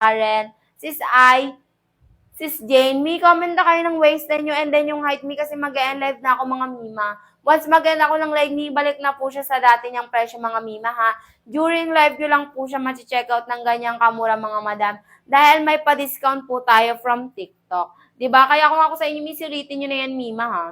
Karen, Sis I, Sis Jane, may comment na kayo ng waistline nyo and then yung height me kasi mag-e-end live na ako mga mima. Once mag-end ako ng live me, balik na po siya sa dati niyang presyo mga mima ha. During live nyo lang po siya ma-check out ng ganyang kamura mga madam. Dahil may pa-discount po tayo from TikTok. Diba? Kaya kung ako sa inyo, sulitin nyo na yan mima ha.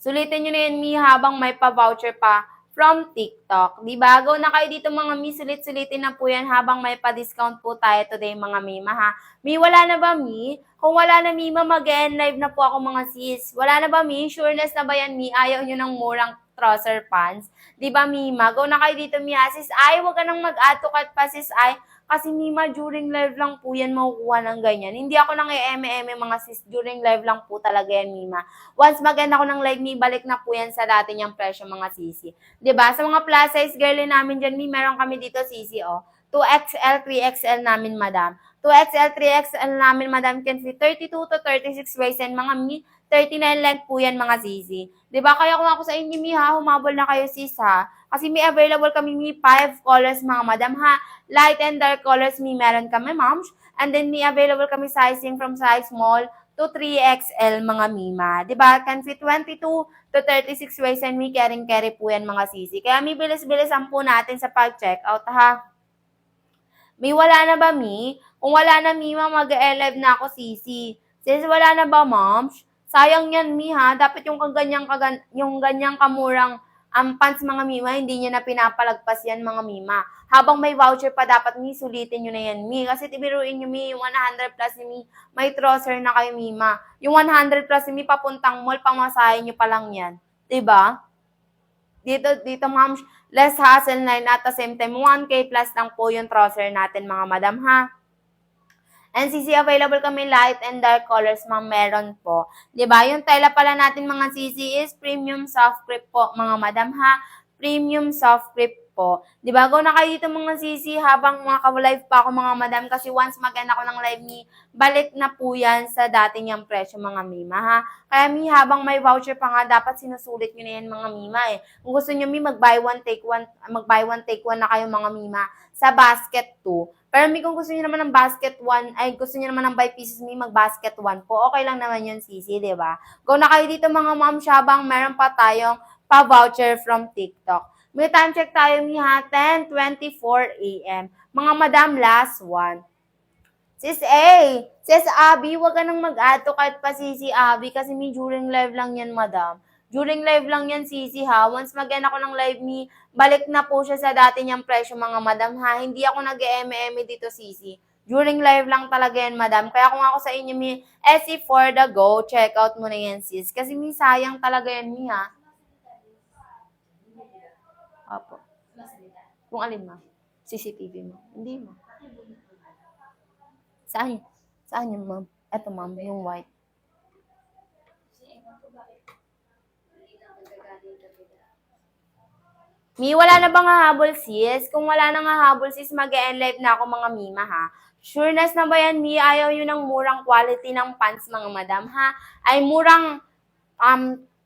Sulitin nyo na yan mi habang may pa-voucher pa from TikTok. Diba? Go na kayo dito mga mi, sulit-sulitin na po yan habang may pa-discount po tayo today mga mima ha. Mi, wala na ba mi? Kung wala na mi, mag-end live na po ako mga sis. Wala na ba mi? Sureness na ba yan mi? Ayaw nyo ng murang trouser pants. Diba mima? Go na kayo dito mi ha. Sis ay, wag ka nang mag-add to cart pa sis ay. Kasi mima, during live lang po yan makukuha ng ganyan. Hindi ako nang i-eme mga sis. During live lang po talaga yan mima. Once mag-end ako ng live, mi, balik na po yan sa dati niyang presyo mga sisi. Diba? Sa mga plus size girly namin dyan, mi, meron kami dito sisi, oh. 2XL, 3XL namin, madam. 2XL, 3XL namin, madam, can fit 32 to 36 waist and mga mi, 39 length po yan, mga sisi. Diba? Kaya kung ako sa inyo, mi, ha, humabol na kayo, sis, ha. Kasi may available kami, mi, 5 colors, mga madam, ha. Light and dark colors, mi, meron kami, moms. And then, mi, available kami sizing from size small to 3XL mga mima. Diba? Can fit 22 to 36 waist and me carry po yan mga sisi. Kaya may bilis-bilisan po natin sa pag-checkout ha. May wala na ba mi? Kung wala na mi, mag-e-live na ako sisi. Sis, wala na ba moms? Sayang yan mi ha. Dapat yung ganyang kamurang pants mga mima, hindi niya na pinapalagpas yan mga mima. Habang may voucher pa, dapat mi, sulitin nyo na yan mi. Kasi tibiruin nyo mi, yung 100 plus ni mi, may trouser na kayo mima. Yung 100 plus ni mi, papuntang mall, pamasahin nyo pa lang yan. Diba? Dito ma'am, less hassle na at the same time, 1K plus lang po yung trouser natin mga madam ha. NCC available kami light and dark colors, ma'am, meron po. 'Di ba? Yung tela pala natin mga CC is premium soft crepe po, mga madam ha. Premium soft crepe po. 'Di ba? Go na kayo dito mga CC habang mga ka-live pa ako mga madam kasi once mag-end ako ng live ni, balik na po 'yan sa dati niyang presyo mga mima ha. Kaya mi habang may voucher pa nga dapat sinusulit niyo na 'yan mga mima eh. Kung gusto niyo mi mag-buy one take one na kayo mga mima sa basket 2. Pero mi kung gusto niyo naman ng basket 1, ay gusto niyo naman ng buy pieces mi, mag-basket 1 po. Okay lang naman yun, sisi, di ba? Go na kayo dito mga ma'am habang meron pa tayong pa-voucher from TikTok. May time check tayo mi ha, 10:24 a.m. Mga madam, last one. Sis A, Sis Abby, wag ka nang mag-add to kahit pa sisi Abby kasi mi during live lang yan, madam. During live lang yan, sisi ha. Once mag-end ako ng live me, balik na po siya sa dati niyang presyo, mga madam ha. Hindi ako nag-eme dito, sisi. During live lang talaga yan, madam. Kaya kung ako sa inyo, mi, SC for the go, check out mo na yan, sis. Kasi mi, sayang talaga yan, mi ha. Opo. Kung alin, ma? CCTV mo. Hindi, ma. Saan? Saan yun, ma'am? Eto, ma'am, yung white. Mi, wala na bang hahabol, sis? Kung wala nang hahabol, sis, mag-e-end live na ako mga mima, ha? Sureness na ba yan, mi? Ayaw yun ng murang quality ng pants, mga madam, ha? Ay, murang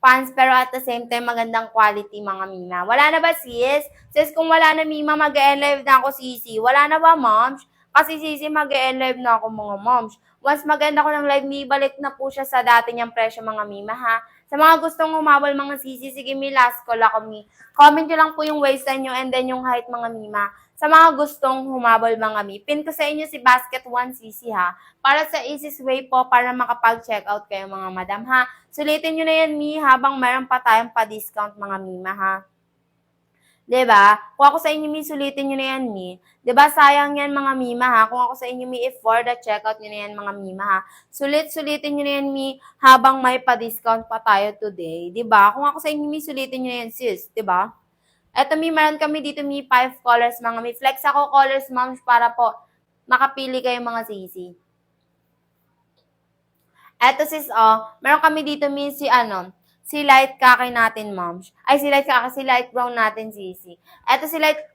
pants, pero at the same time, magandang quality, mga mima. Wala na ba, sis? Sis, kung wala na, mima, mag-e-end live na ako, sisi. Wala na ba, moms? Kasi, sisi, mag-e-end live na ako, mga moms. Once mag-end ako ng live, mi, balik na po siya sa dati niyang presyo, mga mima, ha? Sa mga gustong humabol, mga sisi, sige, mi, last call ako, mi. Comment nyo lang po yung waistline nyo and then yung height, mga mima. Sa mga gustong humabol, mga mi, pin ko sa inyo si Basket 1cc ha. Para sa easiest way po para makapag-check out kayo, mga madam ha. Sulitin nyo na yan, mi, habang meron pa tayong pa-discount, mga mima ha. 'Di ba? Kung ako sa inyo, mi, sulitin nyo na yan, mi. 'Di ba sayang yan, mga mima ha. Kung ako sa inyo, mi, if for the checkout nyo na yan, mga mima ha. Sulitin nyo na yan, mi, habang may pa-discount pa tayo today. 'Di ba? Kung ako sa inyo, mi, sulitin nyo na yan, sis. 'Di ba? Eto, mi, meron kami dito, mi, 5 colors, mga mi. Flex ako colors, ma'am, para po makapili kayo, mga sisi. Eto, sis, meron kami dito, mi, si light kaki natin, ma'am. Ay, si light brown natin, sisi. Eto,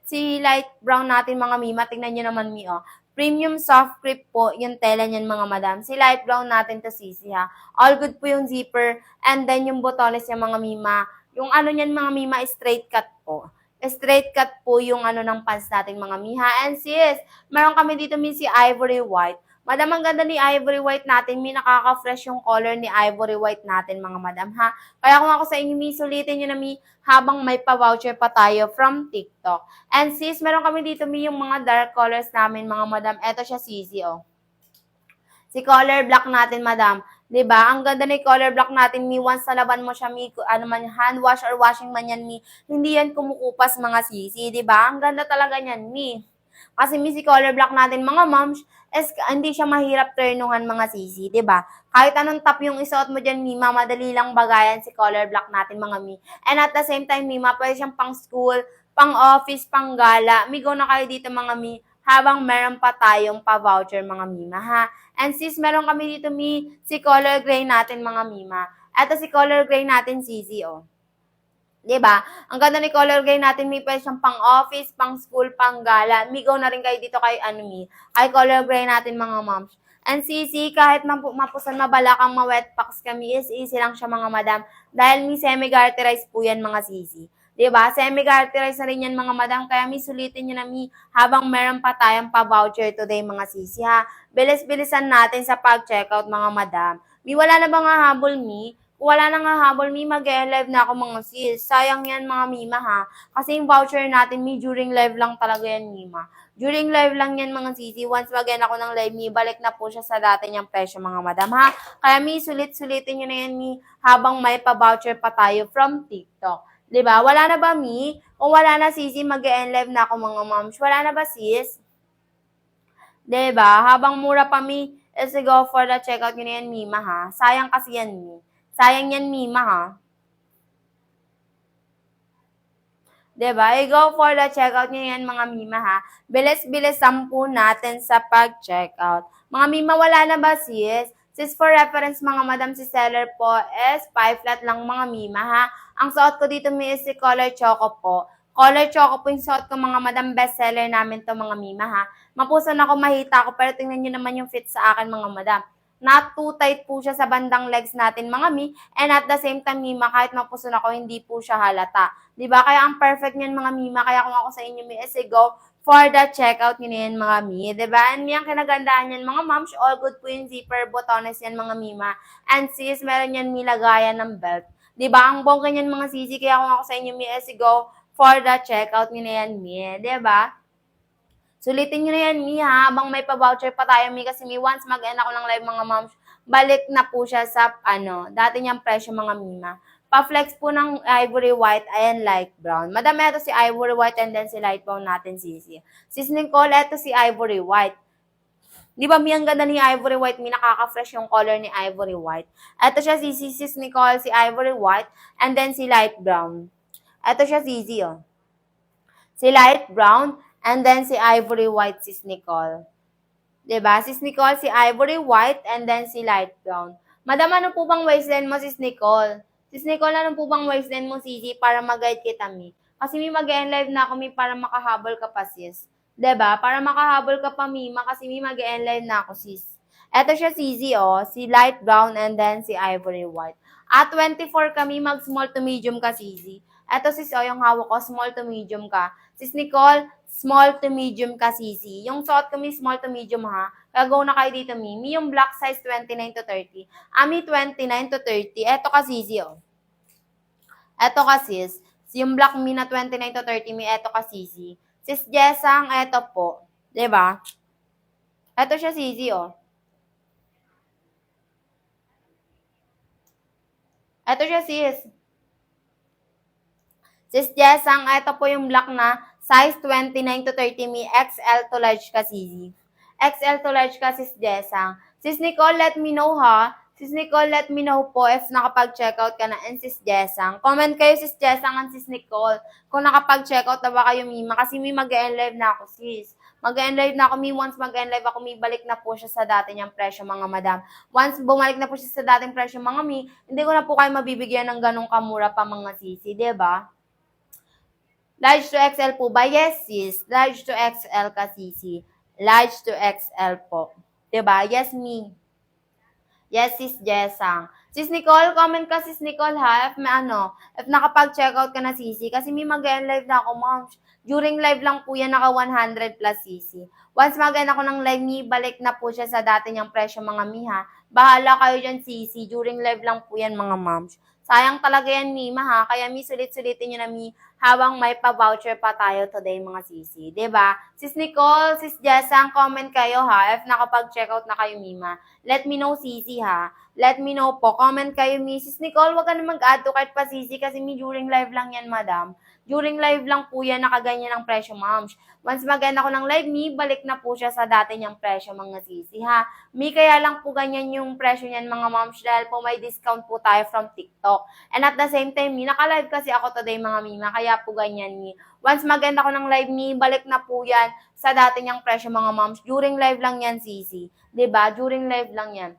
si light brown natin, mga mima. Tingnan nyo naman, mi, Premium soft crepe po yung tela niyan, mga madam. Si light brown natin to, sisi, ha. All good po yung zipper. And then, yung botones niya, mga mima. Yung ano niyan, mga mima, straight cut po. straight cut po yung ng pants natin mga miha. And sis, meron kami dito si Ivory White. Madam, ang ganda ni Ivory White natin. Nakaka-fresh yung color ni Ivory White natin, mga madam, ha? Kaya kung ako sa inyo, sulitin nyo na, habang may pa-voucher pa tayo from TikTok. And sis, meron kami dito, yung mga dark colors namin, mga madam. Eto siya, sisi, oh. Si color black natin, madam. 'Di ba? Ang ganda ni color black natin, once na laban mo siya, hand wash or washing man yan, hindi yan kumukupas, mga sisi, 'di ba? Ang ganda talaga niyan, Kasi si color black natin, mga moms, hindi siya mahirap turnuhan, mga sisi, 'di ba? Kahit anong top yung isuot mo diyan, madali lang bagayan si color black natin, mga And at the same time, pwede siyang pang school, pang office, pang gala. Go na kayo dito, mga habang meron pa tayong pa-voucher, mga ha. And sis, meron kami dito, si color gray natin, mga mima. Ito si color gray natin, sisi, oh. 'Di ba? Ang ganda ni color gray natin, pwede siyang pang office, pang school, pang gala. Go na rin kayo dito kay kay color gray natin, mga moms. And sisi, kahit mapusan, mabalakang, ma-wet packs kami, is easy lang siya, mga madam. Dahil semi-garterized po yan, mga sisi. 'Di ba? Semi-garterized na rin yan, mga madam. Kaya sulitin nyo na, habang meron pa tayong pa-voucher today, mga sisi, ha. Bilis-bilisan natin sa pag-checkout, mga madam. Wala na ba nga habol, Kung wala na nga habol, mag-live na ako, mga sis. Sayang yan, mga mima, ha. Kasi yung voucher natin, during live lang talaga yan, mima. During live lang yan, mga sisi. Once mag-end ako ng live, balik na po siya sa dati niyang presyo, mga madam, ha. Kaya sulit-sulitin nyo na yan, habang may pa-voucher pa tayo from TikTok. 'Di ba? Wala na ba, Kung wala na, sisi, mag-end live na ako, mga moms. Wala na ba, sis? 'Di ba? Habang mura pa, is go for the checkout nyo na yan, mima, ha? Sayang kasi yan, Sayang yan, mima, ha? 'Di ba? I-go for the checkout nyo yan, mga mima, ha? Bilis-bilisan po natin sa pag-checkout. Mga mima, wala na ba, sis? Sis, for reference, mga madam, si seller po is 5 flat lang, mga mima, ha? Ang suot ko dito, is si color choco po. Color choco po yung suot ko, mga madam, bestseller namin to, mga mima, ha? Mapusan ako, mahita ako, pero tingnan nyo naman yung fit sa akin, mga madam. Not too tight po siya sa bandang legs natin, mga and at the same time, kahit mapuson ako, hindi po siya halata. 'Di ba? Kaya ang perfect niyan, mga mima. Kaya kung ako sa inyo, is go for the checkout nyo na yan, mga 'di ba? And yung kinagandaan yan, mga moms, all good po yung zipper, botones yan, mga mima. And sis, meron yan lagayan ng belt. 'Di ba? Ang bongga niyan, mga sisi. Kaya kung ako sa inyo, is go for the checkout nyo na yan, 'di ba? Sulitin nyo na yan, ha, habang may pa-voucher pa tayo, kasi once mag-end ako ng live, mga moms, balik na po siya sa, dati niyang presyo, mga mima. Pa-flex po ng ivory white, ayan, light brown. Madam, ito si ivory white and then si light brown natin, sisi. Sis Nicole, ito si ivory white. Di ba, ang ganda ni ivory white, nakaka-fresh yung color ni ivory white. Ito siya, sis Nicole, si ivory white, and then si light brown. Ito siya, sisi, oh. Si light brown, and then si ivory white, sis Nicole. 'Di ba? Sis Nicole, si ivory white, and then si light brown. Madam, ano po bang waistline mo, sis Nicole? Sis Nicole, ano po bang waistline mo, sisi, para mag-guide kita, Kasi mag-end live na ako, para makahabol ka pa, sis. 'Di ba? Para makahabol ka pa, kasi mag-end live na ako, sis. Eto siya, sisi, oh. Si light brown, and then si ivory white. At 24 kami, mag-small to medium ka, sisi. Eto, sis, oh, yung hawak ko, small to medium ka. Sis Nicole, small to medium ka, sisi. Yung suot ko, small to medium, ha. Kaya go na kayo dito, yung black size 29 to 30. 29 to 30. Eto ka, sisi, oh. Eto ka, sis. Yung black na 29 to 30, eto ka, sisi. Sis Jessang, eto po. 'Di ba? Eto siya, sisi, oh. Eto siya, sis. Sis Jessang, ito po yung black na size 29 to 30, XL to large ka, sisi. XL to large ka, sis Jessang. Sis Nicole, let me know, ha. Sis Nicole, let me know po if nakapag-checkout ka na, and sis Jessang. Comment kayo, sis Jessang and sis Nicole, kung nakapag-checkout na ba kayo, mima. Kasi mag-end live na ako, sis. Mag-end live na ako, once mag-end live ako, balik na po siya sa dati niyang presyo, mga madam. Once bumalik na po siya sa dating presyo, mga hindi ko na po kayo mabibigyan ng ganong kamura pa, mga sisi, diba? Large to XL po ba? Yes, sis. Large to XL ka, sisi. Large to XL po. Diba? Yes, Yes, Sis Jessang. Sis Nicole, comment ka Sis Nicole ha, if nakapag-checkout ka na Sisi. Kasi may mag-live na ako, ma'am. During live lang po yan, naka 100 plus Sisi. Once mag-end ako ng live, balik na po siya sa dati niyang presyo mga miha. Bahala kayo dyan Sisi. During live lang po yan mga moms. Sayang talaga yan, Mima ha. Kaya sulit-sulitin nyo na habang may pa-voucher pa tayo today mga Sisi. 'Di ba? Sis Nicole, Sis Jessang, comment kayo ha if nakapag-checkout na kayo, Mima. Let me know, Sisi, ha? Let me know po. Comment kayo, Mrs. Nicole. Huwag ka na mag-add to cart pa, Sisi, kasi during live lang yan, madam. During live lang po yan, nakaganyan ang presyo, ma'am. Once mag-end ako ng live, balik na po siya sa dati niyang presyo, mga Sisi, ha? Kaya lang po ganyan yung presyo niyan, mga moms, dahil po may discount po tayo from TikTok. And at the same time, naka-live kasi ako today, mga Mima, kaya po ganyan, Once mag-end ako ng live, balik na po yan sa dati niyang presyo, mga moms. During live lang yan, Sisi. 'Di ba? During live lang yan.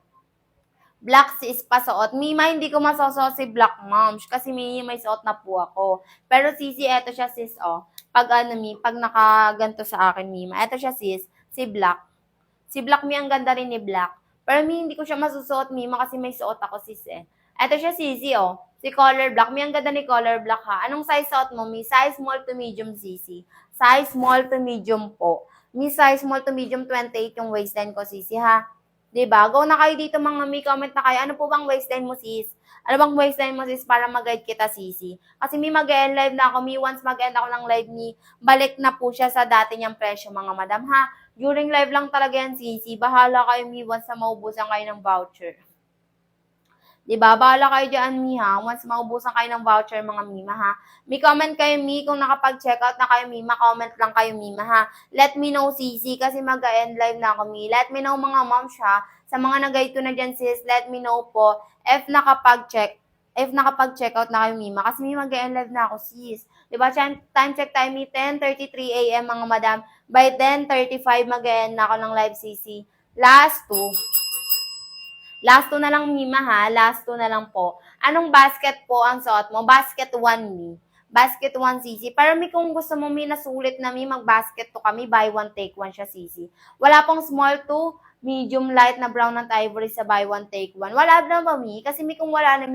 Black sis pasuot. Mima, hindi ko masosot si Black Moms kasi may suot na po ako. Pero Sisi, eto siya sis, oh. Pag pag nakaganto sa akin, Mima. Eto siya sis, si Black. Si Black ang ganda rin ni Black. Pero hindi ko siya masusuot, Mima, kasi may suot ako sis eh. Eto siya Sisi, oh. Si Color Black. Ang ganda ni Color Black ha. Anong size suot mo, Mi? Size small to medium, Sisi. Size small to medium po. Size small to medium, 28 yung waistline ko, Sisi ha. Diba? Go na kayo dito mga mi, comment na kayo. Ano po bang waistline mo, sis? Ano bang waistline mo, sis, para mag-guide kita, Sisi? Kasi mag-end live na ako. Once mag-end ako ng live, balik na po siya sa dati niyang presyo, mga madam, ha? During live lang talaga yan, Sisi. Bahala kayo, once na maubusan kayo ng voucher. Diba? Bahala kayo dyan, ha? Once maubusan kayo ng voucher, mga Mima, ha? Comment kayo, kung nakapag-checkout na kayo, Mima. Comment lang kayo, Mima, ha? Let me know, Sisi, kasi mag-end live na ako, Let me know, mga moms, ha? Sa mga nag-guide ko na dyan, sis, let me know po if nakapag-checkout na kayo, Mima. Kasi mag-end live na ako, sis. Diba? Time check time, 10:33 a.m., mga madam. By 10:35, mag-end na ako ng live, Sisi. Last 2 na lang, Mima, ha? Last 2 na lang po. Anong basket po ang suot mo? Basket 1, Mi. Basket 1, Sisi. Pero kung gusto mo, nasulit na, mag-basket 2 kami. Buy 1, take 1 siya, Sisi. Wala pong small to medium light na brown at ivory sa buy 1, take 1. Wala na ba, Mi? Kasi kung wala na,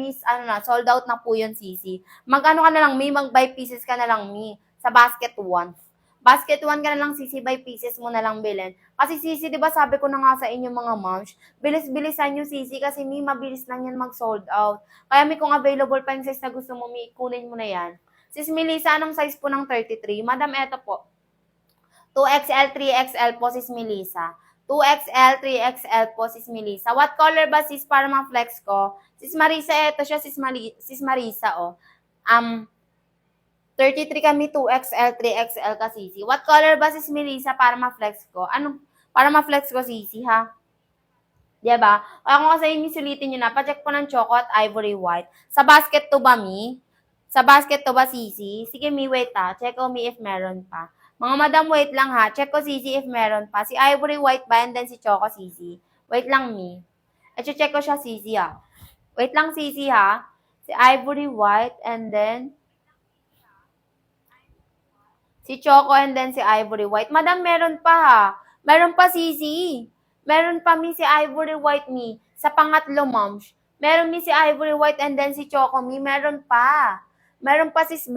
sold out na po yun, Sisi. Ka na lang, mag-buy pieces ka na lang, Mi. Sa basket 1. Basket 1 ka na lang, Sisi, by pieces mo na lang bilhin. Kasi Sisi, di ba sabi ko na nga sa inyo mga moms, bilis-bilisan nyo Sisi kasi mabilis lang yan mag-sold out. Kaya kung available pa yung size na gusto mo, kunin mo na yan. Sis Melissa, anong size po ng 33? Madam, eto po. 2XL, 3XL po, Sis Melissa. 2XL, 3XL po, Sis Melissa. What color ba, Sis, para ma-flex ko? Sis Marisa, eto siya, Sis Marisa, oh. 33 kami, 2XL, 3XL ka, Sisi. What color ba, Sis Melissa, para ma-flex ko? Para ma-flex ko, Sisi, ha? Diba? Kaya kung kasi sulitin nyo na, pacheck po ng choco at ivory white. Sa basket to ba, Mi? Sa basket to ba, Sisi? Sige, Mi, wait ha. Check ko, Mi, if meron pa. Mga madam, wait lang ha. Check ko, Sisi, if meron pa. Si ivory white ba, and then si choco, Sisi. Wait lang, Mi. Check ko siya, Sisi, ha. Wait lang, Sisi, ha. Si ivory white, and then si Choco, and then si Ivory White. Madam, meron pa ha. Meron pa, Sisi. Meron pa, Mi, si Ivory White, Mi. Sa pangatlo, moms. Meron, Mi, si Ivory White, and then si Choco, Mi. Meron pa. Meron pa sis B,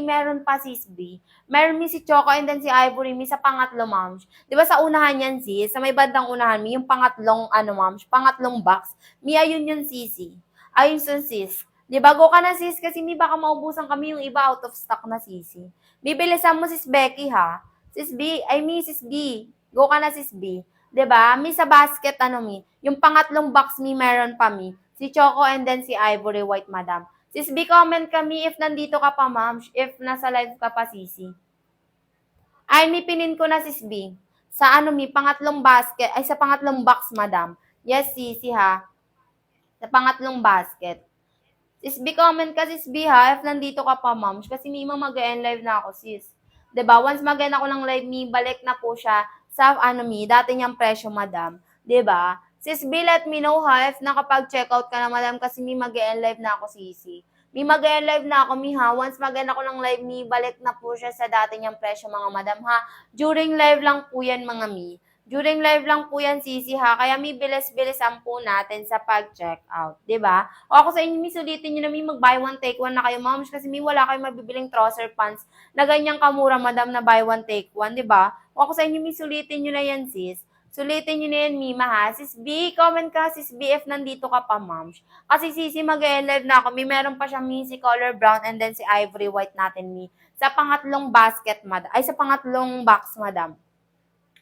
meron pa sis B. Meron, Mi, si Choco, and then si Ivory, Mi, sa pangatlo, moms. Di ba sa unahan yan, sis? Sa may bandang unahan, Mi, yung pangatlong, moms, pangatlong box. Mi, ayun yun, Sisi. Ayun yun, sis. Di ba, go ka na sis, kasi baka maubusan kami yung iba out of stock na Sisi. Bibilisan mo sis Becky ha. Sis B, sis B. Go ka na sis B. Di ba? Mi sa basket, Mi? Yung pangatlong box, Mi, meron pa, Mi. Si Choco and then si Ivory White, madam. Sis B, comment kami if nandito ka pa, ma'am. If nasa live ka pa, Sisi. Mi, pinin ko na sis B. Sa Mi, pangatlong basket, sa pangatlong box, madam. Yes, Sisi ha. Sa pangatlong basket. Sis B, comment ka, Sis B, ha? If nandito ka pa, ma'am. Kasi mag-end live na ako, sis. Diba? Once mag-end ako ng live, balik na po siya sa, dati niyang presyo, madam. Diba? Sis B, let me know, ha? If nakapag-checkout ka na, madam, kasi mag-end live na ako, Sisi. Mag-end live na ako, ha? Once mag-end ako ng live, balik na po siya sa dati niyang presyo, mga madam, ha? During live lang po yan, mga During live lang po yan, Sisi, ha? Kaya may bilis-bilisan po natin sa pag-check out. 'Di ba? O ako sa inyo, may sulitin nyo na may mag-buy one, take one na kayo, moms, kasi may wala kayong mabibiling trouser pants na ganyang kamura, madam, na buy one, take one, 'di ba? O ako sa inyo, may sulitin nyo na yan, sis. Sulitin nyo na yan, Mima, ha? Sis B, comment ka, sis B, if nandito ka pa, moms. Kasi, Sisi, mag-live na ako. May meron pa siyang si color brown and then si ivory white natin, Mi. Sa pangatlong basket, madam. Ay, sa pangatlong box, madam.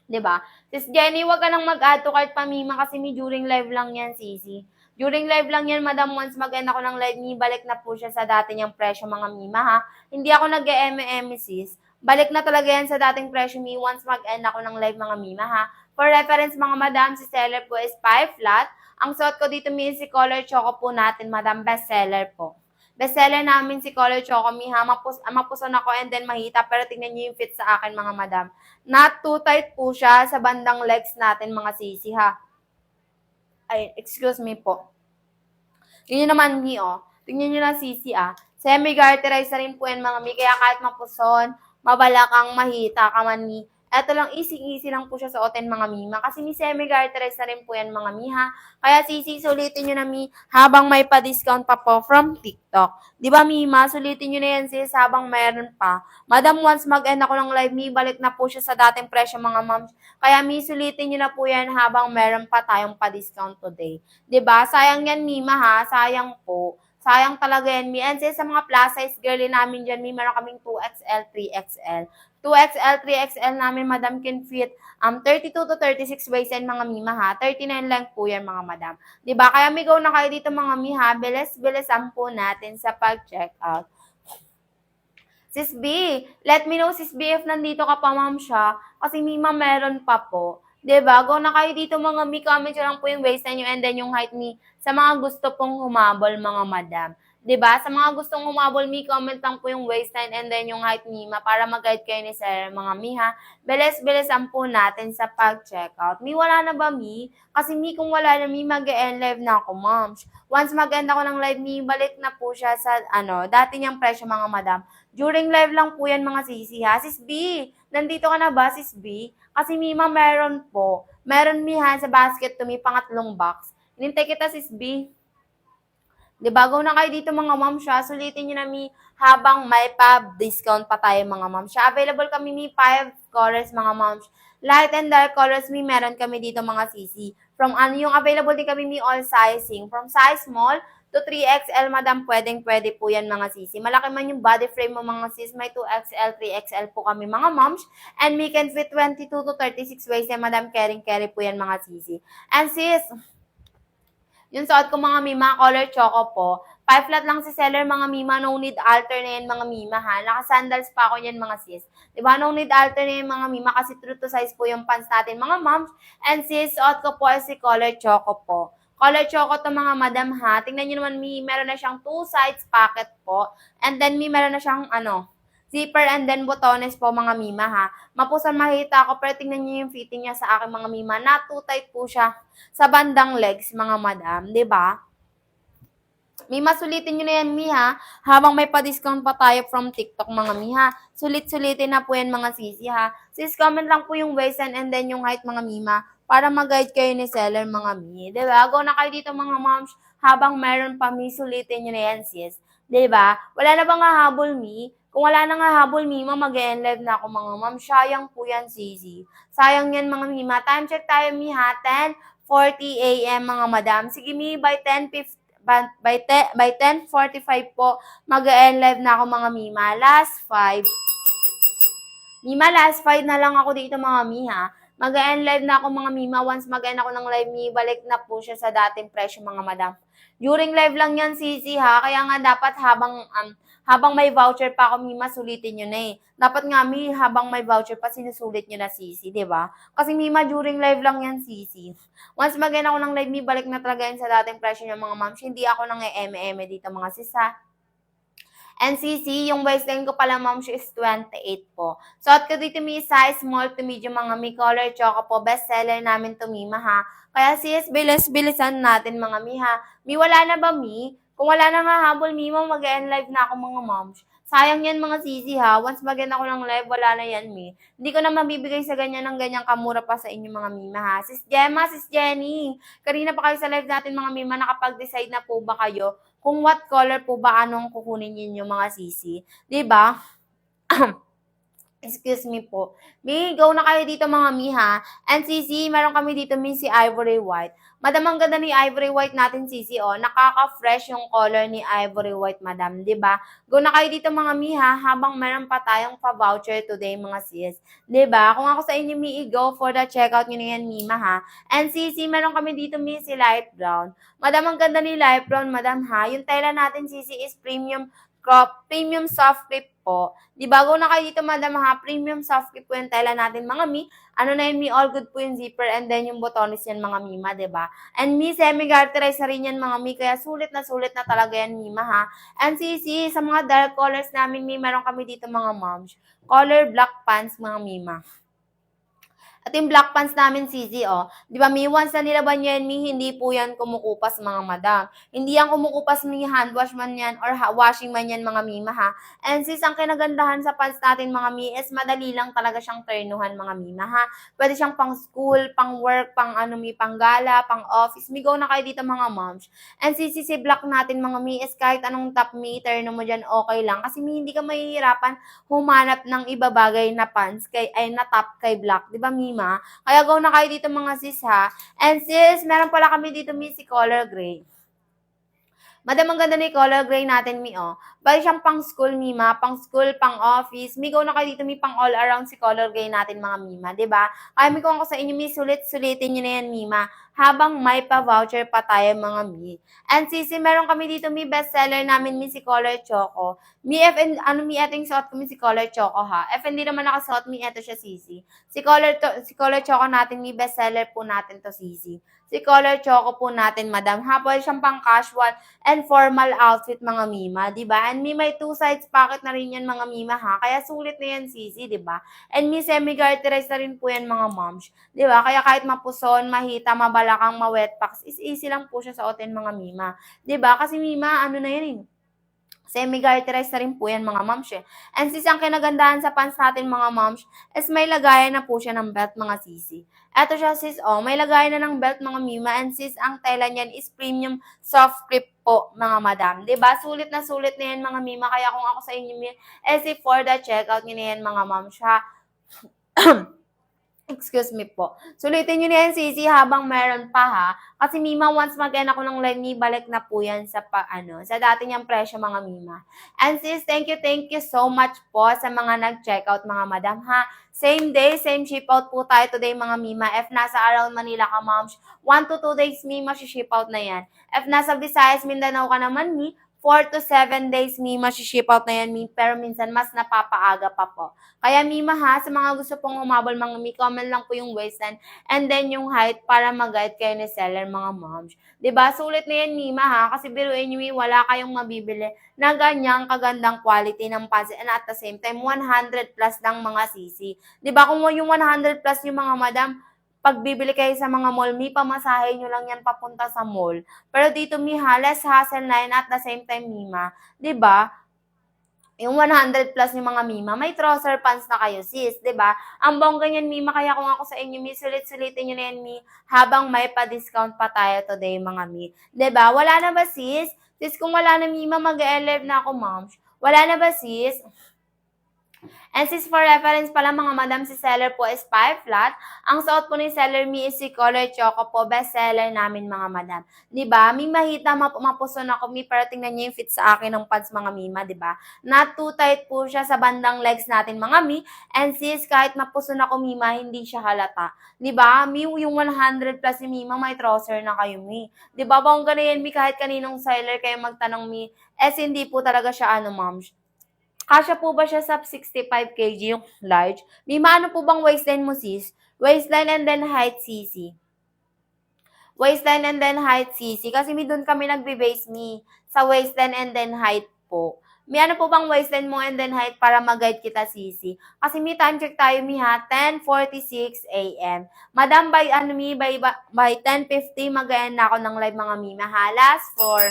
'Di ba? Sis Jenny, wag ka nang mag-add to cart pa, Mima, kasi may during live lang yan, Sisi. During live lang yan, madam. Once mag-end ako ng live, balik na po siya sa dati niyang presyo, mga Mima, ha? Hindi ako nag-e-eme, sis. Balik na talaga yan sa dating presyo, Mi, once mag-end ako ng live, mga Mima, ha? For reference, mga madam, si seller po is 5 flat. Ang suot ko dito, Mi, si color choco po natin, madam. Best seller po. Bestseller namin si Color Choco, Mi, ha? Mapuson ako and then mahita. Pero tingnan niyo yung fit sa akin, mga madam. Not too tight po siya sa bandang legs natin, mga sisi, ha? Ay, excuse me po. Yun naman, Mi, oh. Tingnan niyo na, sisi, ah. Semi-garterized na rin po yan, mga Mi. Kaya kahit mapuson, mabalakang, mahita ka man, Mi. Eto lang, easy-easy lang po siya suotin, mga Mima. Kasi mi semi-garterized na rin po yan, mga Mi, ha? Kaya sisi, sulitin nyo na, Mi, habang may pa-discount pa po from TikTok. Di ba, Mima? Sulitin nyo na yan, sis, habang mayroon pa. Madam, once mag-end ako ng live, Mi, balik na po siya sa dating presyo, mga moms. Kaya, Mi, sulitin nyo na po yan habang meron pa tayong pa-discount today. Di ba? Sayang yan, Mima, ha? Sayang po. Sayang talaga yan, Mi. And sis, sa mga plus size girly namin dyan, Mi, meron kaming 2XL, 3XL. 2XL, 3XL namin, madam, can fit 32 to 36 waist yan, mga Mima, ha? 39 lang po yan, mga madam. Diba? Kaya may go na kayo dito, mga Mi, ha? Bilis-bilisan po natin sa pag-check out. Sis B, let me know, Sis B, if nandito ka pa, ma'am, siya. Kasi Mima, meron pa po. Diba? Go na kayo dito, mga Mi. Comment nyo lang po yung waist nyo and then yung height ni sa mga gusto pong humabol, mga madam. 'Di ba? Sa mga gustong humabol, Mi, comment lang po yung waistline and then yung height, Mima, para mag-guide kayo ni Sir, mga Mi, ha? Bilis-bilisan po natin sa pag-checkout. Mi, wala na ba, Mi? Kasi, Mi, kung wala na, Mi, mag-end live na ako, moms. Once mag-end ako ng live, Mi, balik na po siya sa, dati niyang presyo, mga madam. During live lang po yan, mga sisi, ha? Sis B, nandito ka na ba, Sis B? Kasi, Mima, meron po. Meron, Mi, ha, sa basket to, Mi, pangatlong box. Hinintay kita, Sis B. Di ba? Go na kayo dito, mga ma'am, siya. Sulitin nyo na, Mi, habang may pa-discount pa tayo, mga ma'am, siya. Available kami, Mi, 5 colors, mga ma'am. Light and dark colors, Mi, meron kami dito, mga sisi. From yung available din kami, Mi, all sizing. From size small to 3XL, madam, pwede po yan, mga sisi. Malaki man yung body frame mo, mga sis. May 2XL, 3XL po kami, mga moms. And we can fit 22 to 36 waist yan, madam. Carry po yan, mga sisi. And sis, yung suot ko, mga Mima, color choco po. 5 flat lang si seller, mga Mima. No need alter na yan, mga Mima, ha? Naka-sandals pa ako yan, mga sis. Diba? No need alter na yan, mga Mima, kasi true to size po yung pants natin, mga moms. And sis, suot ko po si color choco po. Color choco to, mga madam, ha? Tingnan nyo naman, Mi, meron na siyang 2 sides pocket po. And then, Mi, meron na siyang, zipper and then botones po, mga Mima, ha? Mapusan mahita ako, pero tingnan niyo yung fitting niya sa akin, mga Mima. Not too tight po siya sa bandang legs, mga madam. 'Di ba? Mima, sulitin nyo na yan, Mi, ha? Habang may pa-discount pa tayo from TikTok, mga Mi, ha? Sulit-sulitin na po yan, mga sisi, ha? Sis, comment lang po yung waist and then yung height, mga Mima, para mag-guide kayo ni seller, mga Mi. 'Di ba? Go na kayo dito, mga moms. Habang meron pa, Mi, sulitin nyo na yan, sis. 'Di ba? Wala na bang hahabol, Mi? Kung wala nang hahabol, Mima, mag-end live na ako, mga ma'am. Sayang po yan, sisi. Sayang yan, mga Mima. Time check tayo, Mi, ha? 10:40 a.m., mga madam. Sige, Mi, by 10:45 po, mag-end live na ako, mga Mima. Last 5. Mima, last 5 na lang ako dito, mga Mi, ha? Mag-end live na ako, mga Mima. Once mag-end ako ng live, Mi, balik na po siya sa dating presyo, mga madam. During live lang yan, sisi, ha? Kaya nga dapat habang may voucher pa ako, Mima, sulitin nyo na eh. Dapat nga, Mi, habang may voucher pa, sinusulit nyo na, sisi, di ba? Kasi, Mima, during live lang yan, sisi. Once mag-end ako ng live, Mi, balik na talaga yan sa dating presyo niya, mga moms. Hindi ako nang eme dito, mga sis, ha? And CC, yung waistline ko pala, ma'am, is 28 po. Suot ko dito, Mi, size small to medium, mga Mi, color choco po. Best seller namin to, Mima, ha? Kaya sis, bilis-bilisan natin, mga Mi, ha? Mi, wala na ba, Mi? Kung wala na nga habol, Mi, mag-end live na ako, mga moms. Sayang yan mga sisi ha. Once mag-end ako ng live, wala na yan, mi. Hindi ko na mabibigay sa ganyan ng ganyang kamura pa sa inyo mga mima ha. Sis Gemma, Sis Jenny, kanina pa kayo sa live natin mga mima, nakapag-decide na po ba kayo kung what color po ba anong kukunin ninyo mga sisi? 'Di ba? Excuse me po. Mi, go na kayo dito mga mi ha. And Sisi, meron kami dito mi si Ivory White. Madam, ang ganda ni Ivory White natin, Sisi, oh. Nakaka-fresh yung color ni Ivory White, madam, 'di ba? Go na kayo dito mga mi ha, habang meron pa tayong pa-voucher today mga sis. 'Di ba? Kung ako sa inyo mi, go for the checkout niyo na yan, Mima ha. And Sisi, meron kami dito mi si Light Brown. Madam, ang ganda ni Light Brown, madam ha. Yung tela natin, Sisi, is premium crop, premium soft clip po. Di bago na kayo dito, madam ha, premium soft clip po yung tela natin, mga mi. Ano na yun, mi, all good po yung zipper and then yung botones yan, mga mima, di ba? And mi, semi-garterized na rin yan, mga mi, kaya sulit na talaga yan, mima ha. And sisi, sa mga dark colors namin, mi, meron kami dito, mga moms. Color black pants, mga mima. At yung black pants namin, Sisi, oh. Di ba, mi, once na nilaban yan, mi, hindi po yan kumukupas, mga madam. Hindi yan kumukupas, mi, hand wash man yan, or washing man yan, mga mima, ha. And sis, ang kinagandahan sa pants natin, mga mi, is madali lang talaga siyang ternuhan, mga mima, ha. Pwede siyang pang school, pang work, pang ano, mi, pang gala, pang office. Mi, go na kayo dito, mga moms. And sisi, si black natin, mga mi, is kahit anong top, mi, terno mo dyan, okay lang. Kasi, mi, hindi ka mahihirapan humanap ng iba bagay na pants, na top kay black. Di ba, mi, kaya go na kayo dito mga sis ha. And sis, meron pala kami dito mi si color gray. Madam, ang ganda ni color gray natin, mi, oh. Bali siyang pang school, mima. Pang school, pang office. Mi, go na kayo dito, mi, pang all around si color gray natin, mga mima. ba? Diba? Kaya mi, kung ako sa inyo, mi, sulit-sulitin nyo na yan, mima. Habang may pa-voucher pa tayo, mga mi. And sisi, meron kami dito, mi, bestseller namin, mi, si color choco. Mi, mi, eting suot ko, mi, si color choco, ha. If hindi naman nakasuot, mi, eto siya, sisi. Si color choco natin, mi, bestseller po natin to, sisi. Si color choco po natin, madam. Pwede siyang pang casual and formal outfit, mga mima, di ba? And may two sides pocket na rin yan, mga mima, ha? Kaya sulit na yan, sisi, di ba? And may semi-garterized na rin po yan, mga moms, di ba? Kaya kahit mapuson, mahita, mabalakang, ma-wet packs, is easy lang po siya sa otin, mga mima. Di ba? Kasi mima, ano na yan, semi-garterized na rin po yan, mga moms, eh. And sis, ang kinagandahan sa pants natin, mga moms, is may lagayan na po siya ng belt, mga sisi. Eto siya, sis, oh, may lagayan na ng belt, mga mima. And sis, ang tela niyan is premium soft grip po, mga madam. Diba? Sulit na yan, mga mima. Kaya kung ako sa inyo, for the checkout nyo na yan, mga moms, ha. Excuse me po. Sulitin nyo na yan, sisi, habang meron pa, ha. Kasi, mima, once mag-end ako ng live, balik na po yan sa, sa dati niyang presyo, mga mima. And sis, thank you so much po sa mga nag-checkout, mga madam, ha. Same day, same ship out po tayo today, mga mima. If nasa around Manila ka, moms, 1 to 2 days, mima, ship out na yan. If nasa Visayas, Mindanao ka naman, 4 to 7 days, mima, ship out na yan, pero minsan mas napapaaga pa po. Kaya, mima, ha, sa mga gusto pong humabol, mga mi, comment lang po yung waistline and then yung height para mag-guide kayo ni seller, mga moms. Diba? Sulit na yan, mima, ha, kasi biruin nyo, wala kayong mabibili na ganyang kagandang quality ng pants and at the same time, 100 plus ng mga sisi. Diba? Kung yung 100 plus yung mga madam, pag bibili kayo sa mga mall, pamasahe nyo lang yan papunta sa mall. Pero dito, less hassle na yan at the same time, mima. Diba? Yung 100 plus yung mga mima, may trouser pants na kayo, sis, 'di ba? Ang bongga niyan, mima, kaya kung ako sa inyo, sulit-sulitin niyo na yan, habang may pa-discount pa tayo today, mga 'Di ba? Wala na ba, sis? Sis, kung wala na, mima, mag-11 na ako, moms. Wala na ba, sis? And sis, for reference pala, mga madam, si seller po is 5 flat. Ang suot po ni seller is si color choco po, best seller namin, mga madam. Diba? May mahita, mapuson ako, pero tingnan niyo yung fit sa akin ng pants, mga mima, diba? Not too tight po siya sa bandang legs natin, mga And sis, kahit mapuson ako, mima, hindi siya halata. Diba? Yung 100 plus ni mima, may trouser na kayo, Diba? Bongga na yan, kahit kaninong seller kayo magtanong, hindi po talaga siya, moms. Kasya po ba siya sa 65 kg yung large? Ano po bang waistline mo, sis? Waistline and then height, sisi. Waistline and then height, sisi. Kasi doon kami nagbe-base, sa waistline and then height po. Ano po bang waistline mo and then height para mag-guide kita, sisi? Kasi time check tayo, ha, 10:46 a.m. Madam, by 10:50 mag-end na ako ng live, mga ha. Last 4.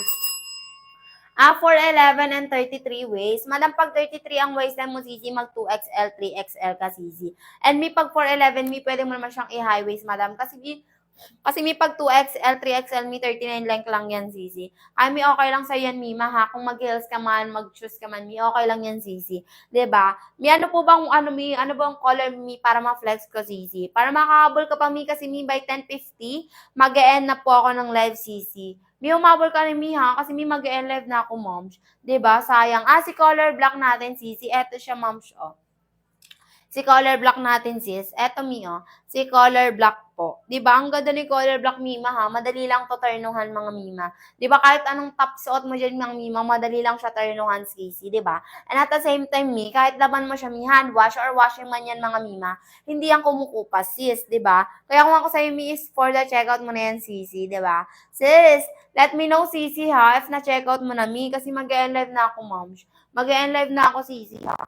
4'11 and 33 waist. Madam, pag 33 ang waistline mo, Sisi, mag 2XL, 3XL ka, Sisi. And may pag 4'11, may pwede mo naman siyang i-high waist, madam. Kasi may pag 2XL, 3XL, may 39 length lang yan, Sisi. Ay, may okay lang sa yan, Mima, ha? Kung mag-heels ka man, mag-shoes ka man, may okay lang yan, Sisi. 'Di ba? May ano po bang, ano bang color, Mi, para ma-flex ko, Sisi? Para makahabol ka pa, Mi, kasi Mi, by 10:50, mag-e-end na po ako ng live, Sisi. Mi, umabol ka ni Mi, ha? Kasi Mi, mag-e-end live na ako, moms. 'Di ba? Sayang. Si color black natin, Sisi. Eto siya, moms, oh. Si color black natin, sis. Eto, Mi, oh. Si color black po. 'Di ba? Ang ganda ni color black, Mima, ha? Madali lang to turnuhan, mga Mima. 'Di ba? Kahit anong top suot mo diyan, mga Mima, madali lang siya turnuhan, Sisi, 'di ba? And at the same time, Mi, kahit laban mo siya, Mi, hand wash or washing man yan, mga Mima, hindi yan kumukupas, sis, 'di ba? Kaya kung ako sa'yo, Mi, is for the checkout mo na yan, Sisi, 'di ba? Sis, let me know, Sisi, ha, if na-checkout mo na, Mi, kasi mag-e-end live na ako, ma'am. Mag-e-end live na ako, Sisi, ha?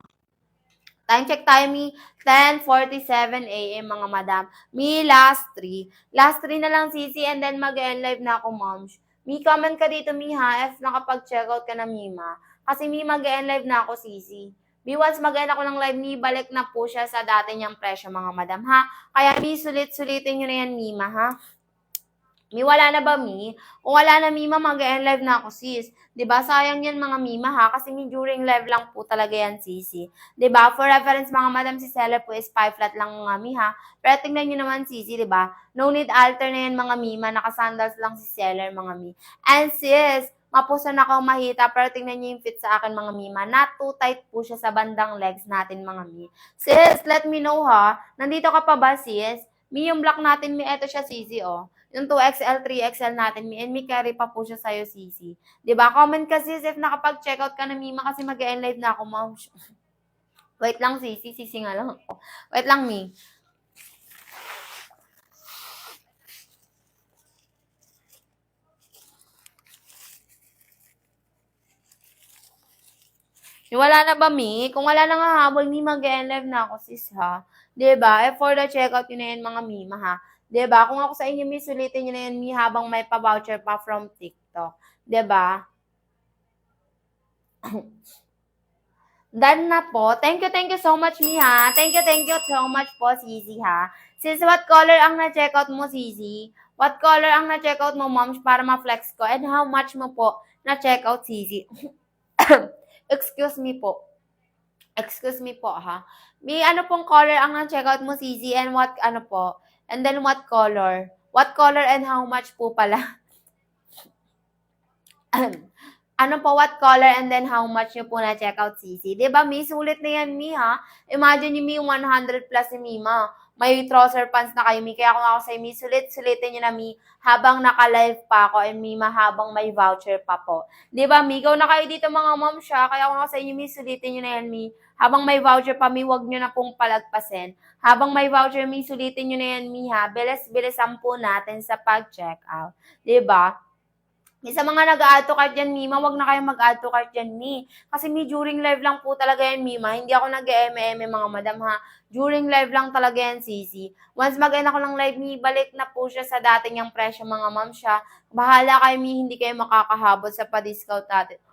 Time check tayo, Mi. 10:47 a.m. mga madam. Mi, last 3. Last 3 na lang, Sisi, and then mag-end live na ako, moms. Mi, comment ka dito, Mi, ha, if nakapag-checkout ka na, Mima. Kasi, Mi, mag-end live na ako, Sisi. Mi, once mag-end ako ng live, Mi, balik na po siya sa dati niyang presyo, mga madam, ha? Kaya, Mi, sulit-sulitin nyo na yan, Mima, ha? Mi, wala na ba, Mi? Kung wala na, Mima, mag-end live na ako, sis. 'Di ba? Sayang yan, mga Mima, ha? Kasi Mi, during live lang po talaga yan, Sisi. 'Di ba? For reference, mga madam, si seller po is 5 flat lang, mga Mi, ha? Pero tingnan nyo naman, Sisi, 'di ba? No need alter na yan, mga Mima. Naka-sandals lang si seller, mga Mi. And sis, mapuso na akong mahita, pero tingnan nyo yung fit sa akin, mga Mima. Not too tight po siya sa bandang legs natin, mga Mi. Sis, let me know, ha? Nandito ka pa ba, sis? Mi, yung black natin, Mi, eto siya, Sisi, oh. Yung 2XL, 3XL natin, Mi, and may carry pa po siya sa'yo, Sisi. 'Di ba? Comment ka, sis, if nakapag-checkout ka na, Mima, kasi mag-e-end live na ako, ma'am. Wait lang, Sisi. Sisi nga lang ako. Wait lang, Mi. Wala na ba, Mi? Kung wala na nga habol, Mi, mag-e-end live na ako, sis, ha? 'Di ba? For the checkout yun na yan, mga Mima, ha? 'Di ba? Kung ako sa inyo, Mi, sulitin nyo na yan, Mi, habang may pa-voucher pa from TikTok. 'Di ba? Done na po. Thank you so much, Mi, ha. Thank you so much po, Sisi, ha. Sis, what color ang na-checkout mo, Sisi? What color ang na-checkout mo, moms, para ma-flex ko? And how much mo po na-checkout, Sisi? Excuse me po. Excuse me po, ha. May ano pong color ang na-checkout mo, Sisi? And what, ano po? And then what color? What color and how much po pala? Ano po, what color, and then how much nyo po na-check out, Sisi? Diba, Mi? Sulit na yan, Mi, ha? Imagine nyo, Mi, 100 plus si Mima. May trouser pants na kayo, Mi. Kaya kung ako sa'yo, Mi, sulitin nyo na, Mi, habang naka-live pa ako, and Mima, habang may voucher pa po. Diba, Mi? Ikaw na kayo dito, mga mom siya. Kaya kung ako sa inyo, Mi, sulitin nyo na yan, Mi. Habang may voucher pa, Mi, wag nyo na pong palagpasin. Habang may voucher, Mi, sulitin nyo na yan, Mi, ha? Bilis-bilisan po natin sa pag-check out. Diba? Sa mga nag-a-add to cart dyan, Mima, wag na kayong mag-add to cart dyan, Mi. Kasi Mi, during live lang po talaga yan, Mima. Hindi ako nag-e-MM, mga madam, ha. During live lang talaga yan, Sisi. Once mag-end ako ng live, Mi, balik na po siya sa dati niyang presyo, mga ma'am siya. Bahala kayo, Mi, hindi kayo makakahabot sa pa-discount natin.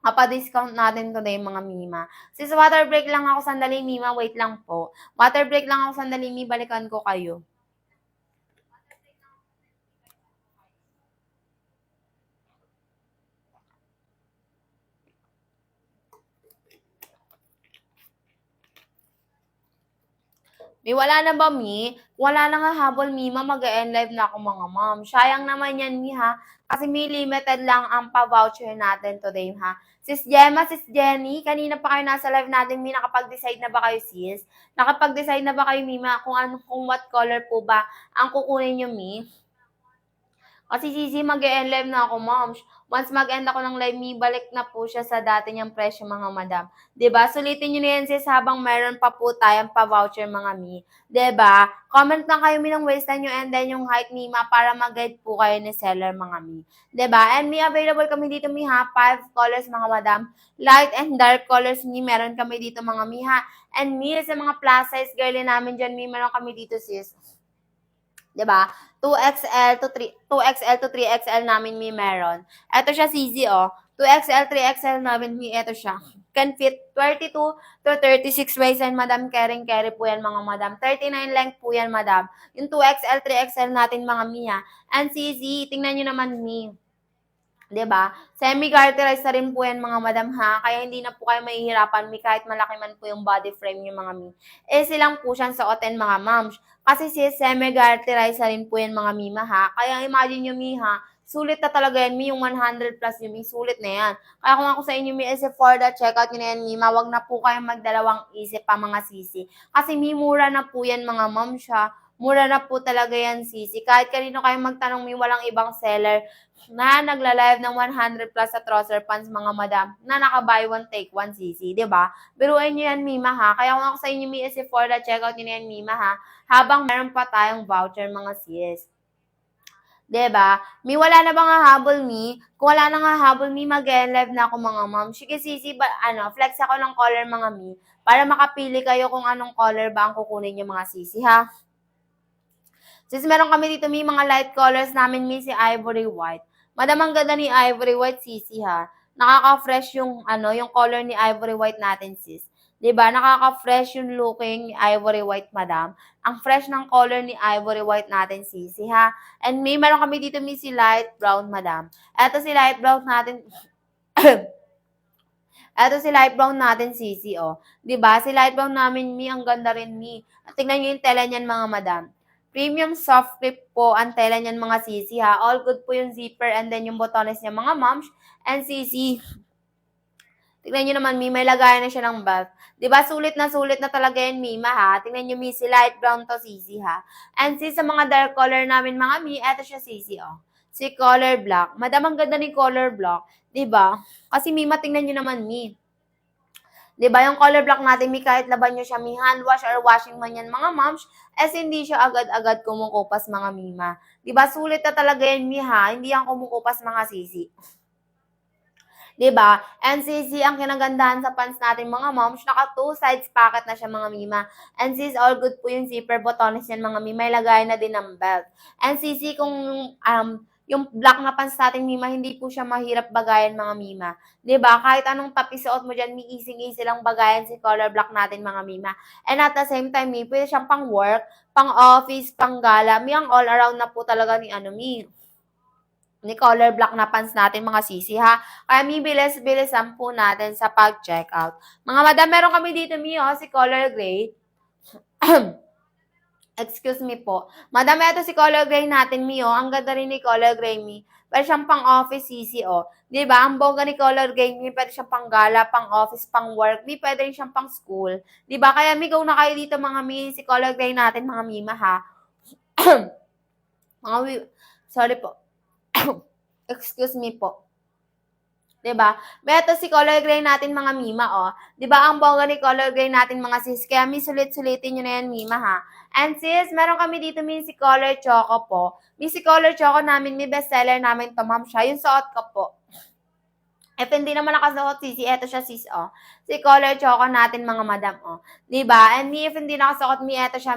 Pa-discount natin today, mga Mima. Sis, water break lang ako sandali, Mima. Wait lang po. Water break lang ako sandali, Mi. Balikan ko kayo. May wala na ba, Mi? Wala na nga habol, Mima, mag-e-end live na ako, mga ma'am. Sayang naman yan, Mi, ha? Kasi may limited lang ang pa-voucher natin today, ha? Sis Gemma, Sis Jenny, kanina pa kayo nasa live natin, Mi, nakapag-decide na ba kayo, sis? Nakapag-decide na ba kayo, Mima, kung what color po ba ang kukunin nyo, Mi? Kasi Sisi, mag-e-end live na ako, ma'am. Once mag-end ako ng live, Mi, balik na po siya sa dati niyang presyo, mga madam. 'Di ba? Sulitin niyo na yan, sis, habang meron pa po tayong pa-voucher, mga Mi. 'Di ba? Comment lang kayo, Mi, ng waistline niyo and then yung height, Mima, para mag-guide po kayo ni seller, mga Mi. 'Di ba? And Mi, available kami dito, Mi, ha? 5 colors, mga madam. Light and dark colors, Mi, meron kami dito, mga Mi, ha? And Mi, sa mga plus size girly namin dyan, Mi, meron kami dito, sis. 'Di ba? 2XL to 3XL namin may meron. Ito siya CZ, oh. 2XL, 3XL namin may ito siya. Can fit 32 to 36 waist and madam, carry po yan mga madam. 39 length po yan madam. Yung 2XL, 3XL natin mga miya. And CZ, tingnan nyo naman mi. 'Di ba? Semi-garterized na rin po yan mga madam ha. Kaya hindi na po kayo mahihirapan mi kahit malaki man po yung body frame yung mga mi. Silang po siyang suotin mga moms. Kasi semi-garterized na rin po yan mga mima ha. Kaya imagine nyo mi ha, sulit na talaga yan mi, yung 100 plus yung mi, sulit na yan. Kaya kung ako sa inyo mi, for the checkout nyo na yan mima, wag na po kayong magdalawang isip pa mga sisi. Kasi mi, mura na po yan mga moms ha. Mura na po talaga yan sisi. Kahit kanino kayo magtanong mi, walang ibang seller na nagla-live ng 100 plus sa trouser pants mga madam na naka-buy one take one CC, 'di ba? Biruin niyo yan Mima ha. Kaya kung ako sa inyo Mi is for the checkout niyo yan Mima ha. Habang meron pa tayong voucher mga sis. 'Di ba? Mi wala na bang hahabol Mi? Kung wala na nga habol Mi, mag-live na ako mga ma'am. Sige sisi, flex ako ng color mga Mi para makapili kayo kung anong color ba ang kukunin niyo mga sisi ha. Sis, meron kami dito Mi mga light colors namin Mi si Ivory White. Madam, ang ganda ni Ivory White, sisi ha. Nakaka-fresh yung, yung color ni Ivory White natin, sis. 'Di ba? Nakaka-fresh yung looking ni Ivory White, madam. Ang fresh ng color ni Ivory White natin, sisi ha. And meron kami dito, si light brown, madam. Ito si light brown natin. Ito si light brown natin, sisi, oh. 'Di ba? Si light brown namin, ang ganda rin, At tingnan niyo yung tela niyan, mga madam. Premium soft clip po ang tela niyan mga sisi ha. All good po yung zipper and then yung botones niya mga moms. And sisi, tignan nyo naman may lagayan na siya ng belt. Diba sulit na talaga yan Mima ha. Tignan nyo si light brown to sisi ha. And sis sa mga dark color namin mga eto siya sisi oh. Si color black. Madam ang ganda ni color black. Diba? Kasi Mima tingnan nyo naman 'Di ba yung color block natin, kahit laban nyo siya, hand wash or washing man yan mga moms, hindi siya agad-agad kumukupas mga mima. 'Di ba sulit na talaga yan ha, hindi yan kumukupas mga sisi. 'Di ba? And sisi, ang kinagandahan sa pants natin mga moms, naka 2 sides pocket na siya mga mima. And sis, all good po yung zipper botones yan mga mima, may lagay na din ng belt. And sisi, kung yung black na pants natin, Mima, hindi po siya mahirap bagayan, mga Mima. 'Di ba? Kahit anong tapi suot mo diyan, easy lang bagayan si color black natin, mga Mima. And at the same time, pwede siyang pang work, pang office, pang gala. Ang all around na po talaga ni color black na pants natin, mga sisi ha. Kaya bilis-bilisan po natin sa pag-checkout. Mga madam, meron kami dito si color gray. Excuse me po. Madam, ito si color gray natin, Ang ganda rin ni color gray, Pwede siyang pang office, sisi, oh. Diba? Ang bongga ni color gray, pwede siyang pang gala, pang office, pang work, pwede rin siyang pang school. Diba? Kaya, go na kayo dito, mga si color gray natin, mga mima, ha? Sorry po. Excuse me po. 'Di ba? Ito si color gray natin mga mima, oh. 'Di ba ang bongga ni color gray natin mga sis? Kaya sulit-sulitin niyo na yan mima ha. And sis, meron kami dito si color choco po. Si color choco namin, bestseller namin to ma'am siya. Yung suot ko po. If hindi naman nakasuot sisi, eto siya sis, oh. Si color choco natin mga madam, oh. 'Di ba? And if hindi nakasuot eto siya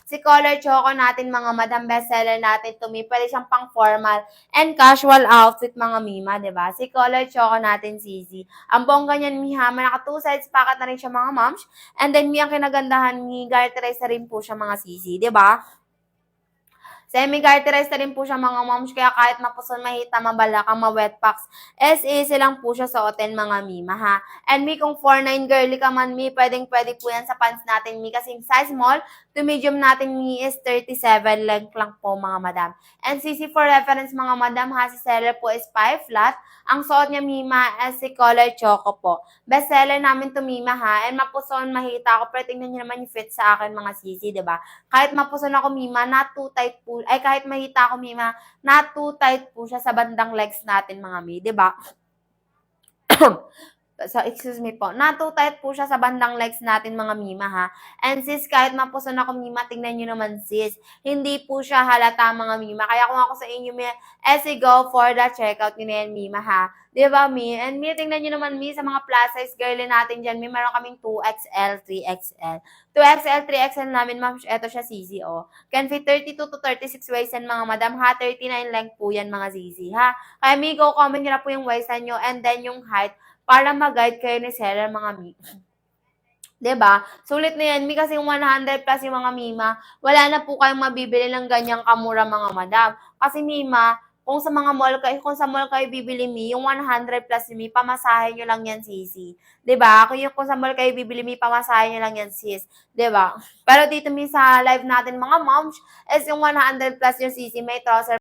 Si color choco natin mga madam, bestseller natin to pwede siyang pang formal and casual outfit mga mima, 'di ba? Si color choco natin sisi. Ang bongga niyan ha, naka 2 sides pocket na rin siya mga moms. And then ang kinagandahan garterized na rin po siya mga sisi, 'di ba? Semi-garterized na rin po siya mga moms, kaya kahit mapuson, mahita, mabalakang, ma-wet packs, easy lang po siya suotin mga mima ha. And kung 4'9 girly ka man pwede po yan sa pants natin kasi size small to medium natin is 37 length lang po mga madam. And sisi for reference mga madam ha, si seller po is 5 flat. Ang suot niya mima is si color choco po. Best seller namin to mima ha, and mapuson, mahita ako, pero tingnan niyo naman yung fit sa akin mga sisi, diba? Kahit mapuson ako mima, not too tight po, kahit mahita ako mima, not too tight po siya sa bandang legs natin mga mi, 'di ba? excuse me po, natutayat po siya sa bandang legs natin mga mima ha. And sis, kahit mapuson ako mima, tingnan nyo naman sis, hindi po siya halata mga mima. Kaya kung ako sa inyo, go for the checkout nyo na yan mima ha. Diba mi? And mi, tingnan nyo naman mi, sa mga plus size girly natin dyan, mi, meron kaming 2XL, 3XL. 2XL, 3XL namin, ma'am, eto siya Zizi, oh. Can fit 32 to 36 waist yan mga madam ha. 39 length po yan mga Zizi ha. Kaya mi, go comment nyo na po yung waist nyo and then yung height para mag-guide kayo ni seller mga mi. 'Di ba? Sulit na yan, mi, kasi yung 100 plus yung mga mima, wala na po kayong mabibili ng ganyang kamura mga madam. Kasi mima, kung sa mga mall kayo, kung sa mall kayo bibili mi, yung 100 plus mi, pamasahe nyo lang yan sisi. 'Di ba? Kung sa mall kayo bibili mi, pamasahe nyo lang yan sis. 'Di ba? Pero dito mi sa live natin mga moms, is yung 100 plus yung sisi, may trouser